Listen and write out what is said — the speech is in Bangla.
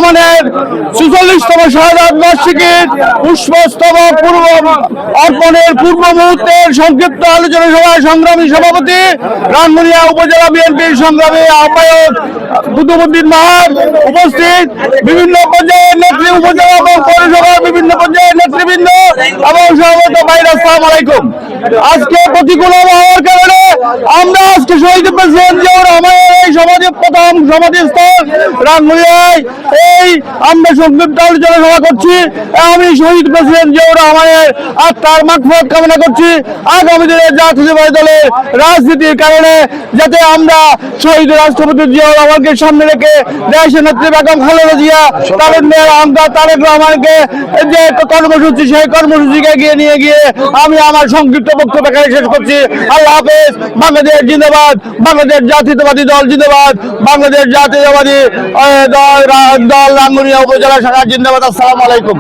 রহমানের ৪৪তম শাহাদাত বার্ষিকীর পুষ্পস্তবক পূর্ব অর্পণের পূর্ব মুহূর্তের সংক্ষিপ্ত আলোচনা সভায় সংগ্রামী সভাপতি রাঙ্গুনিয়া উপজেলা বিএনপির সংগ্রামী আহ্বায়ক কুতুবউদ্দিন মাহাত উপস্থিত, বিভিন্ন পর্যায়ের নেত্রী, উপজেলা এবং পৌরসভার বিভিন্ন পর্যায়ের নেতৃবৃন্দ এবং সভাপতি ভাইরা, আসসালামু আলাইকুম। আজকে প্রতিকূল আবহাওয়ার কারণে আমরা আজকে শহীদ প্রেসিডেন্ট জিয়াউর রহমানের এই প্রথম সমাধিস্থল রাঙ্গুনিয়ায় এই আমরা সংক্ষিপ্ত আলোচনা সভা করছি। আমি শহীদ প্রেসিডেন্ট জিয়াউর রহমানের আত্মার মাগফিরাত কামনা করছি। আগামী দিনে জাতীয়তাবাদী দলের রাজনীতির কারণে যাতে আমরা শহীদ রাষ্ট্রপতি জিয়াউর রহমানকে সামনে রেখে দেশের নেত্রী বেগম খালেদা জিয়া, তারেক রহমানকে যে কর্মসূচি, সেই কর্মসূচিকে এগিয়ে নিয়ে গিয়ে আমি আমার সংক্ষিপ্ত বক্তব্য এখানে শেষ করছি। আল্লাহ হাফেজ। বাংলাদেশ জিন্দাবাদ, বাংলাদেশ জাতীয়তাবাদী দল জিন্দাবাদ, বাংলাদেশ জাতীয়তাবাদী দল রাঙ্গুনিয়া উপজেলা শাখা জিন্দাবাদ। আসসালামু আলাইকুম।